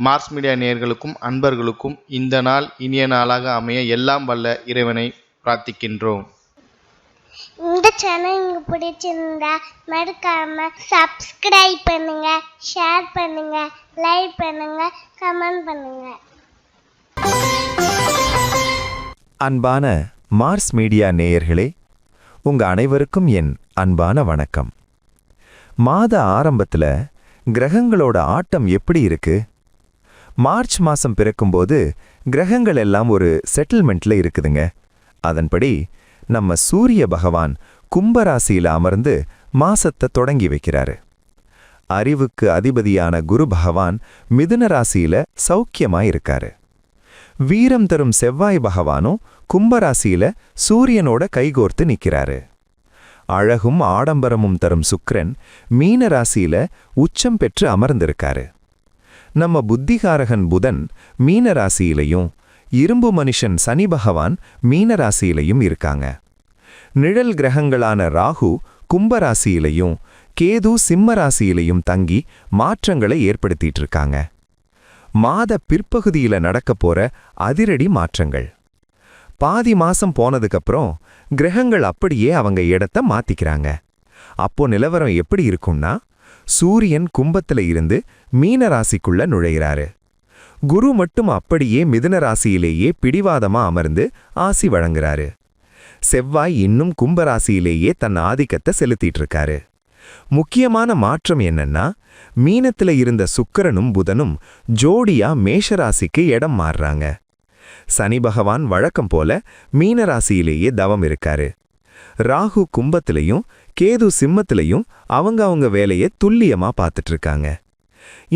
Mars media நேயர்களுக்கும் அன்பர்களுக்கும் இந்த நாள் இனிய நாளாக அமைய எல்லாம் வல்ல இறைவனை பிரார்த்திக்கின்றோம். இந்த சேனல் உங்களுக்கு பிடிச்சிருந்தா மறக்காம சப்ஸ்கிரைப் பண்ணுங்க, ஷேர் பண்ணுங்க, லைக் பண்ணுங்க, கமெண்ட் பண்ணுங்க. அன்பான மார்ஸ் மீடியா நேயர்களே, உங்க அனைவருக்கும் என் அன்பான வணக்கம். மாத ஆரம்பத்துல கிரகங்களோட ஆட்டம் எப்படி இருக்கு? மார்ச் மாசம் பிறக்கும்போது கிரகங்கள் எல்லாம் ஒரு செட்டில்மெண்ட்ல இருக்குதுங்க. அதன்படி நம்ம சூரிய பகவான் கும்பராசியில அமர்ந்து மாசத்தை தொடங்கி வைக்கிறாரு. அறிவுக்கு அதிபதியான குரு பகவான் மிதுன ராசியில சௌக்கியமா இருக்காரு. வீரம் தரும் செவ்வாய் பகவானும் கும்பராசியில சூரியனோட கைகோர்த்து நிக்கிறாரு. அழகும் ஆடம்பரமும் தரும் சுக்கிரன் மீன ராசியில உச்சம் பெற்று அமர்ந்திருக்காரு. நம்ம புத்திகாரகன் புதன் மீன ராசியிலையும் இரும்பு மனுஷன் சனி பகவான் மீன ராசியிலையும் இருக்காங்க. நிழல் கிரகங்களான ராகு கும்பராசியிலையும் கேது சிம்ம ராசியிலையும் தங்கி மாற்றங்களை ஏற்படுத்திட்டு இருக்காங்க. மாத பிற்பகுதியில நடக்க போற அதிரடி மாற்றங்கள். பாதி மாசம் போனதுக்கப்புறம் கிரகங்கள் அப்படியே அவங்க இடத்தை மாத்திக்கிறாங்க. அப்போ நிலவரம் எப்படி இருக்கும்னா, சூரியன் கும்பத்துல இருந்து மீன ராசிக்குள்ள நுழையிறாரு. குரு மட்டும் அப்படியே மிதுன ராசியிலேயே பிடிவாதமா அமர்ந்து ஆசி வழங்குறாரு. செவ்வாய் இன்னும் கும்பராசியிலேயே தன் ஆதிக்கத்தை செலுத்திட்டு இருக்காரு. முக்கியமான மாற்றம் என்னன்னா, மீனத்துல இருந்த சுக்கிரனும் புதனும் ஜோடியா மேஷராசிக்கு இடம் மாறுறாங்க. சனி பகவான் வழக்கம் போல மீனராசியிலேயே தவம் இருக்காரு. ராகு கும்பத்திலையும் கேது சிம்மத்திலையும் அவங்க வேலையை துல்லியமா பார்த்துட்டு இருக்காங்க.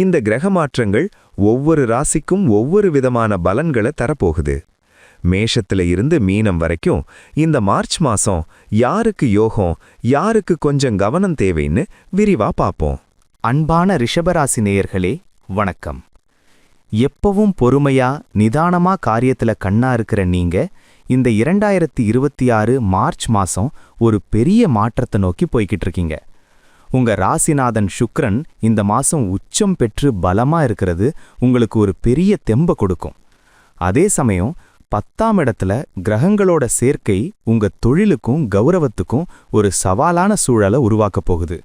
இந்த கிரக மாற்றங்கள் ஒவ்வொரு ராசிக்கும் ஒவ்வொரு விதமான பலன்களை தரப்போகுது. மேஷத்துல இருந்து மீனம் வரைக்கும் இந்த மார்ச் மாசம் யாருக்கு யோகம், யாருக்கு கொஞ்சம் கவனம் தேவைன்னு விரிவா பார்ப்போம். அன்பான ரிஷபராசி நேயர்களே, வணக்கம். எப்பவும் பொறுமையா நிதானமா காரியத்துல கண்ணா இருக்கிற நீங்க இந்த 2026 மார்ச் மாசம் ஒரு பெரிய மாற்றத்தை நோக்கி போய்கிட்டு இருக்கீங்க. உங்க ராசிநாதன் சுக்கிரன் இந்த மாசம் உச்சம் பெற்று பலமா இருக்கிறது உங்களுக்கு ஒரு பெரிய தெம்ப கொடுக்கும். அதே சமயம் 10ஆம் இடத்துல கிரகங்களோட சேர்க்கை உங்க தொழிலுக்கும் கௌரவத்துக்கும் ஒரு சவாலான சூழலை உருவாக்கப் போகுது.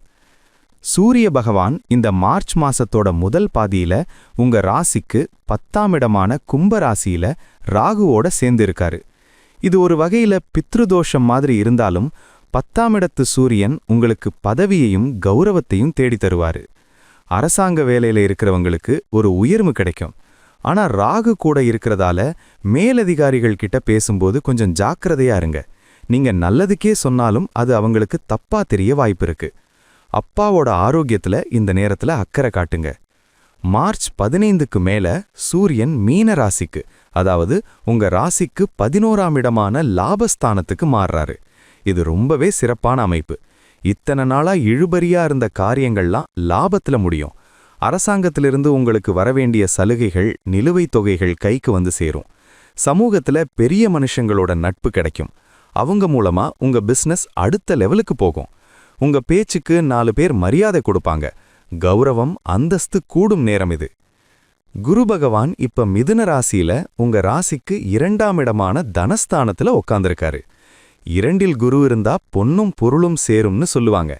சூரிய பகவான் இந்த மார்ச் மாசத்தோட முதல் பாதியில உங்க ராசிக்கு 10ஆம் இடமான கும்பராசியில ராகுவோட சேர்ந்து இருக்காரு. இது ஒரு வகையில பித்ருதோஷம் மாதிரி இருந்தாலும் 10ஆம் இடத்து சூரியன் உங்களுக்கு பதவியையும் கௌரவத்தையும் தேடி தருவாரு. அரசாங்க வேலையில இருக்கிறவங்களுக்கு ஒரு உயர்வு கிடைக்கும். ஆனா ராகு கூட இருக்கிறதால மேலதிகாரிகள் கிட்ட பேசும்போது கொஞ்சம் ஜாக்கிரதையா இருங்க. நீங்க நல்லதுக்கே சொன்னாலும் அது அவங்களுக்கு தப்பா தெரிய வாய்ப்பு இருக்கு. அப்பாவோட ஆரோக்கியத்துல இந்த நேரத்துல அக்கறை காட்டுங்க. மார்ச் 15க்கு மேல சூரியன் மீன ராசிக்கு, அதாவது உங்க ராசிக்கு 11ஆம் இடமான லாபஸ்தானத்துக்கு மாறுறாரு. இது ரொம்பவே சிறப்பான அமைப்பு. இத்தனை நாளா இழுபறியா இருந்த காரியங்கள்லாம் லாபத்துல முடியும். அரசாங்கத்திலிருந்து உங்களுக்கு வரவேண்டிய சலுகைகள், நிலுவைத் தொகைகள் கைக்கு வந்து சேரும். சமூகத்துல பெரிய மனுஷங்களோட நட்பு கிடைக்கும். அவங்க மூலமா உங்க பிசினஸ் அடுத்த லெவலுக்கு போகும். உங்க பேச்சுக்கு 4 பேர் மரியாதை கொடுப்பாங்க. கௌரவம் அந்தஸ்து கூடும் நேரம் இது. குரு பகவான் இப்ப மிதுன ராசியில உங்க ராசிக்கு 2ஆம் இடமான தனஸ்தானத்துல உட்கார்ந்திருக்காரு. 2இல் குரு இருந்தா பொன்னும் பொருளும் சேரும்னு சொல்லுவாங்க.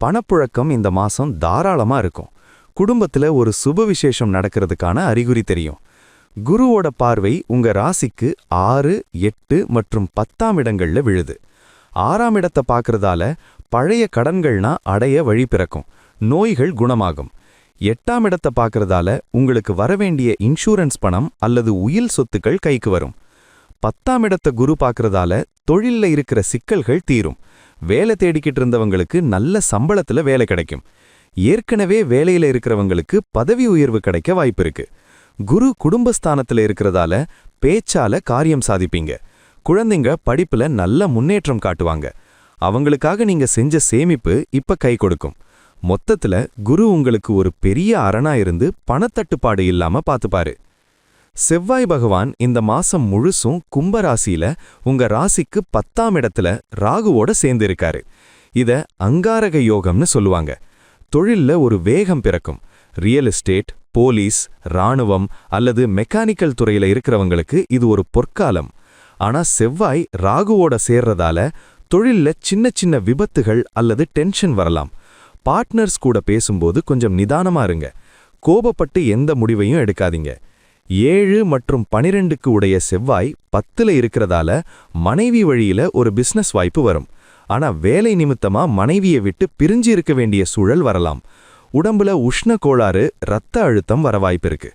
பணப்புழக்கம் இந்த மாசம் தாராளமா இருக்கும். குடும்பத்துல ஒரு சுப விசேஷம் நடக்கிறதுக்கான அறிகுறி தெரியும். குருவோட பார்வை உங்க ராசிக்கு 6, 8 மற்றும் 10ஆம் இடங்கள்ல விழுது. 6ஆம் இடத்தை பார்க்கறதால பழைய கடன்கள்னா அடைய வழி பிறக்கும், நோய்கள் குணமாகும். 8ஆம் இடத்தை பார்க்கறதால உங்களுக்கு வரவேண்டிய இன்சூரன்ஸ் பணம் அல்லது உயில் சொத்துக்கள் கைக்கு வரும். 10ஆம் இடத்தை குரு பார்க்கறதால தொழில்ல இருக்கிற சிக்கல்கள் தீரும். வேலை தேடிக்கிட்டு இருந்தவங்களுக்கு நல்ல சம்பளத்துல வேலை கிடைக்கும். ஏற்கனவே வேலையில இருக்கிறவங்களுக்கு பதவி உயர்வு கிடைக்க வாய்ப்பு இருக்கு. குரு குடும்பஸ்தானத்துல இருக்கிறதால பேச்சால காரியம் சாதிப்பீங்க. குழந்தைங்க படிப்புல நல்ல முன்னேற்றம் காட்டுவாங்க. அவங்களுக்காக நீங்க செஞ்ச சேமிப்பு இப்ப கை கொடுக்கும். மொத்தத்துல குரு உங்களுக்கு ஒரு பெரிய அரணா இருந்து பணத்தட்டுப்பாடு இல்லாம பாத்துப்பாரு. செவ்வாய் பகவான் இந்த மாசம் முழுசும் கும்பராசியில உங்க ராசிக்கு 10ஆம் இடத்துல ராகுவோட சேர்ந்து இருக்காரு. இத அங்காரக யோகம்னு சொல்லுவாங்க. தொழில்ல ஒரு வேகம் பிறக்கும். ரியல் எஸ்டேட், போலீஸ், ராணுவம் அல்லது மெக்கானிக்கல் துறையில இருக்கிறவங்களுக்கு இது ஒரு பொற்காலம். ஆனா செவ்வாய் ராகுவோட சேர்றதால தொழில்ல சின்ன சின்ன விபத்துகள் அல்லது டென்ஷன் வரலாம். பார்ட்னர்ஸ் கூட பேசும்போது கொஞ்சம் நிதானமா இருங்க. கோபப்பட்டு எந்த முடிவையும் எடுக்காதீங்க. 7 மற்றும் 12க்கு உடைய செவ்வாய் 10ல இருக்கிறதால மனைவி வழியில ஒரு பிசினஸ் வாய்ப்பு வரும். ஆனா வேலை நிமித்தமா மனைவியை விட்டு பிரிஞ்சு இருக்க வேண்டிய சூழல் வரலாம். உடம்புல உஷ்ண கோளாறு, இரத்த அழுத்தம் வர வாய்ப்பு இருக்கு.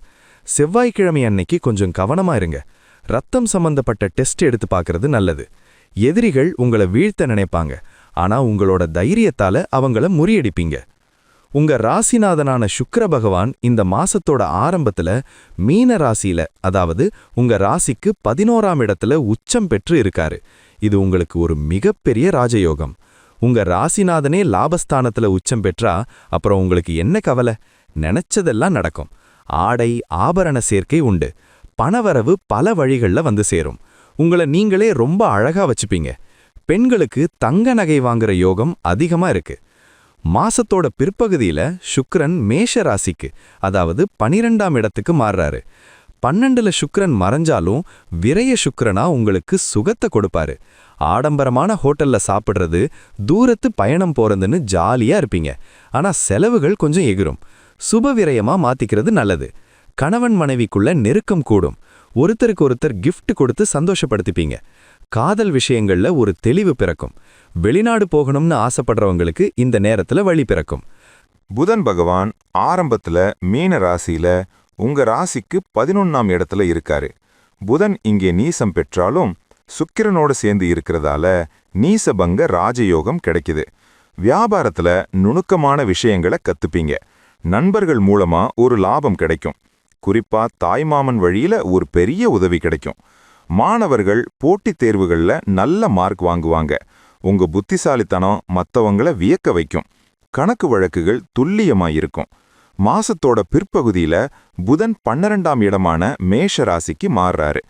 செவ்வாய்க்கிழமை அன்னைக்கு கொஞ்சம் கவனமா இருங்க. ரத்தம் சம்பந்தப்பட்ட டெஸ்ட் எடுத்து பார்க்கறது நல்லது. எதிரிகள் உங்களை வீழ்த்த நினைப்பாங்க, ஆனா உங்களோட தைரியத்தால அவங்கள முறியடிப்பீங்க. உங்க ராசிநாதனான சுக்கிர பகவான் இந்த மாசத்தோட ஆரம்பத்துல மீன ராசியில, அதாவது உங்க ராசிக்கு 11ஆம் இடத்துல உச்சம் பெற்று இருக்காரு. இது உங்களுக்கு ஒரு மிகப்பெரிய ராஜயோகம். உங்க ராசிநாதனே லாபஸ்தானத்துல உச்சம் பெற்றா அப்புறம் உங்களுக்கு என்ன கவலை? நினைச்சதெல்லாம் நடக்கும். ஆடை ஆபரண சேர்க்கை உண்டு. பணவரவு பல வழிகள்ல வந்து சேரும். உங்களை நீங்களே ரொம்ப அழகா வச்சுப்பீங்க. பெண்களுக்கு தங்க நகை வாங்குற யோகம் அதிகமா இருக்கு. மாசத்தோட பிற்பகுதியில சுக்கிரன் மேஷ ராசிக்கு, அதாவது 12ஆம் இடத்துக்கு மாறுறாரு. 12ல சுக்கிரன் மறைஞ்சாலும் விரய சுக்கிரனா உங்களுக்கு சுகத்தை கொடுப்பாரு. ஆடம்பரமான ஹோட்டல்ல சாப்பிடுறது, தூரத்து பயணம் போறதுன்னு ஜாலியா இருப்பீங்க. ஆனா செலவுகள் கொஞ்சம் எகிரும். சுப விரயமா மாத்திக்கிறது நல்லது. கணவன் மனைவிக்குள்ள நெருக்கம் கூடும். ஒருத்தருக்கு ஒருத்தர் gift கொடுத்து சந்தோஷப்படுத்திப்பீங்க. காதல் விஷயங்கள்ல ஒரு தெளிவு பிறக்கும். வெளிநாடு போகணும்னு ஆசைப்படுறவங்களுக்கு இந்த நேரத்துல வழி பிறக்கும். புதன் பகவான் ஆரம்பத்துல மீன ராசியில உங்க ராசிக்கு 11ஆம் இடத்துல இருக்காரு. புதன் இங்கே நீசம் பெற்றாலும் சுக்கிரனோட சேர்ந்து இருக்கிறதால நீசபங்க ராஜயோகம் கிடைக்குது. வியாபாரத்துல நுணுக்கமான விஷயங்களை கத்துப்பீங்க. நண்பர்கள் மூலமா ஒரு லாபம் கிடைக்கும். குறிப்பா தாய்மாமன் வழியில ஒரு பெரிய உதவி கிடைக்கும். மாணவர்கள் போட்டித் தேர்வுகள்ல நல்ல மார்க் வாங்குவாங்க. உங்க புத்திசாலித்தனம் மத்தவங்கள வியக்க வைக்கும். கணக்கு வழக்குகள் துல்லியமா இருக்கும். மாசத்தோட பிற்பகுதியில புதன் 12ஆம் இடமான மேஷ ராசிக்கு மாறுறாரு.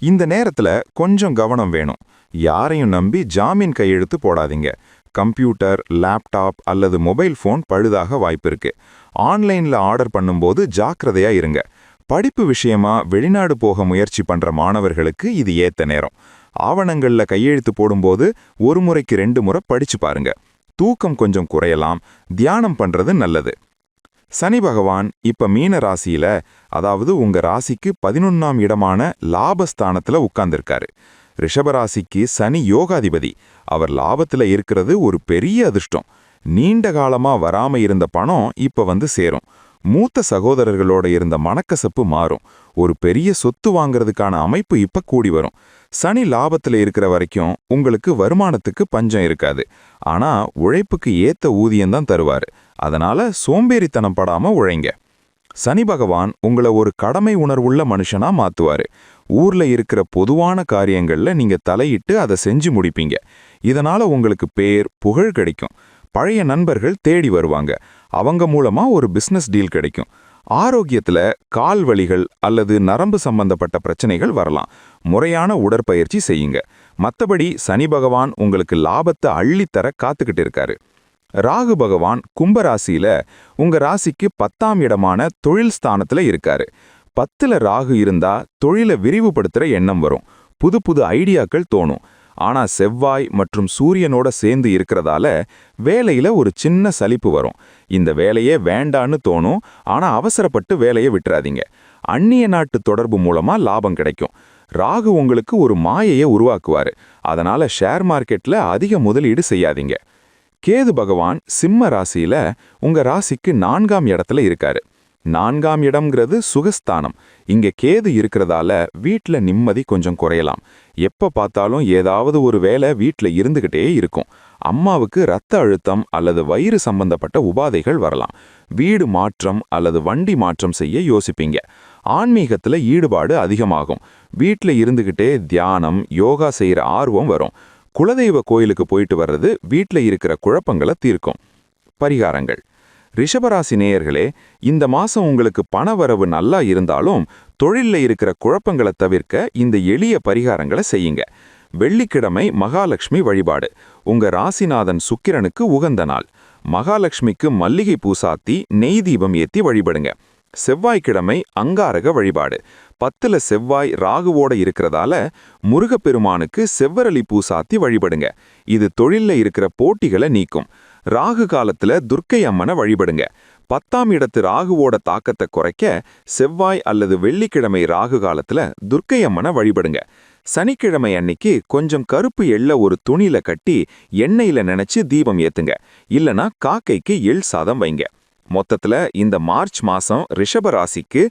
இந்த நேரத்துல கொஞ்சம் கவனம் வேணும். யாரையும் நம்பி ஜாமீன் கையெழுத்து போடாதீங்க. கம்ப்யூட்டர், லேப்டாப் அல்லது மொபைல் ஃபோன் பழுதாக வாய்ப்பு இருக்கு. ஆன்லைன்ல ஆர்டர் பண்ணும்போது ஜாக்கிரதையா இருங்க. படிப்பு விஷயமா வெளிநாடு போக முயற்சி பண்ற மாணவர்களுக்கு இது ஏத்த நேரம். ஆவணங்கள்ல கையெழுத்து போடும்போது ஒரு முறைக்கு 2 முறை படிச்சு பாருங்க. தூக்கம் கொஞ்சம் குறையலாம். தியானம் பண்றது நல்லது. சனி பகவான் இப்ப மீன ராசியில, அதாவது உங்க ராசிக்கு 11ஆம் இடமான லாபஸ்தானத்துல உட்கார்ந்திருக்காரு. ரிஷபராசிக்கு சனி யோகாதிபதி. அவர் லாபத்துல இருக்கிறது ஒரு பெரிய அதிர்ஷ்டம். நீண்ட காலமா வராம இருந்த பணம் இப்ப வந்து சேரும். மூத்த சகோதரர்களோட இருந்த மனக்கசப்பு மாறும். ஒரு பெரிய சொத்து வாங்குறதுக்கான அமைப்பு இப்ப கூடி வரும். சனி லாபத்துல இருக்கிற வரைக்கும் உங்களுக்கு வருமானத்துக்கு பஞ்சம் இருக்காது. ஆனா உழைப்புக்கு ஏத்த ஊதியம்தான் தருவாரு. அதனால சோம்பேறித்தனம் படாம உழைங்க. சனி பகவான் உங்களை ஒரு கடமை உணர்வுள்ள மனுஷனா மாத்துவாரு. ஊர்ல இருக்கிற பொதுவான காரியங்கள்ல நீங்க தலையிட்டு அதை செஞ்சு முடிப்பீங்க. இதனால உங்களுக்கு பேர், புகழ் கிடைக்கும். பழைய நண்பர்கள் தேடி வருவாங்க. அவங்க மூலமா ஒரு பிசினஸ் டீல் கிடைக்கும். ஆரோக்கியத்துல கால் வலிகள் அல்லது நரம்பு சம்பந்தப்பட்ட பிரச்சனைகள் வரலாம். முறையான உடற்பயிற்சி செய்யுங்க. மத்தபடி சனி பகவான் உங்களுக்கு லாபத்தை அள்ளித்தர காத்துக்கிட்டு இருக்காரு. ராகு பகவான் கும்பராசியில உங்க ராசிக்கு 10ஆம் இடமான தொழில் ஸ்தானத்துல இருக்காரு. 10ல ராகு இருந்தா தொழிலை விரிவுபடுத்துற எண்ணம் வரும். புது புது ஐடியாக்கள் தோணும். ஆனா செவ்வாய் மற்றும் சூரியனோட சேர்ந்து இருக்கிறதால வேலையில ஒரு சின்ன சலிப்பு வரும். இந்த வேலையே வேண்டான்னு தோணும். ஆனா அவசரப்பட்டு வேலையை விட்டுறாதீங்க. அந்நிய நாட்டு தொடர்பு மூலமா லாபம் கிடைக்கும். ராகு உங்களுக்கு ஒரு மாயையை உருவாக்குவாரு. அதனால ஷேர் மார்க்கெட்ல அதிக முதலீடு செய்யாதீங்க. கேது பகவான் சிம்ம ராசியில உங்க ராசிக்கு 4ஆம் இடத்துல இருக்காரு. 4ஆம் இடம்ங்கிறது சுகஸ்தானம். இங்க கேது இருக்கிறதால வீட்ல நிம்மதி கொஞ்சம் குறையலாம். எப்ப பார்த்தாலும் ஏதாவது ஒரு வேலை வீட்ல இருந்துகிட்டே இருக்கும். அம்மாவுக்கு இரத்த அழுத்தம் அல்லது வயிறு சம்பந்தப்பட்ட உபாதைகள் வரலாம். வீடு மாற்றம் அல்லது வண்டி மாற்றம் செய்ய யோசிப்பீங்க. ஆன்மீகத்துல ஈடுபாடு அதிகமாகும். வீட்ல இருந்துகிட்டே தியானம், யோகா செய்யற ஆர்வம் வரும். குலதெய்வ கோயிலுக்கு போயிட்டு வர்றது வீட்ல இருக்கிற குழப்பங்களை தீர்க்கும். பரிகாரங்கள். ரிஷபராசி நேயர்களே, இந்த மாசம் உங்களுக்கு பணவரவு நல்லா இருந்தாலும் தொழில்ல இருக்கிற குழப்பங்களை தவிர்க்க இந்த எளிய பரிகாரங்களை செய்யுங்க. வெள்ளிக்கிழமை மகாலட்சுமி வழிபாடு. உங்க ராசிநாதன் சுக்கிரனுக்கு உகந்த நாள். மகாலட்சுமிக்கு மல்லிகை பூ சாத்தி நெய் தீபம் ஏத்தி வழிபடுங்க. செவ்வாய்க்கிழமை அங்காரக வழிபாடு. 10ல செவ்வாய் ராகுவோட இருக்கிறதால முருகப்பெருமானுக்கு செவ்வரளி பூ சாத்தி வழிபடுங்க. இது தொழில்ல இருக்கிற போட்டிகளை நீக்கும். ராகு காலத்துல துர்க்கை அம்மனை வழிபடுங்க. 10ஆம் இடத்து ராகுவோட தாக்கத்தை குறைக்க செவ்வாய் அல்லது வெள்ளிக்கிழமை ராகு காலத்துல துர்க்கை அம்மனை வழிபடுங்க. சனிக்கிழமை அன்னைக்கு கொஞ்சம் கருப்பு எள்ள ஒரு துணியில கட்டி எண்ணெயில நினைச்சு தீபம் ஏத்துங்க. இல்லனா காக்கைக்கு எள் சாதம் வைங்க. மொத்தத்துல இந்த மார்ச் மாசம் ரிஷப ராசிக்கு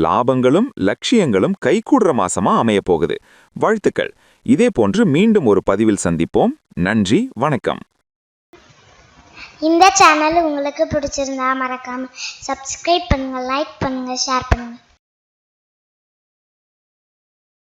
லாபங்களும் லட்சியங்களும் கைகூடுற மாசமா அமைய போகுது. வாழ்த்துக்கள். இதே போன்று மீண்டும் ஒரு பதிவில் சந்திப்போம். நன்றி, வணக்கம். இந்த சேனல் உங்களுக்கு பிடிச்சிருந்தா மறக்காம சப்ஸ்கிரைப் பண்ணுங்க, லைக் பண்ணுங்க, ஷேர் பண்ணுங்க.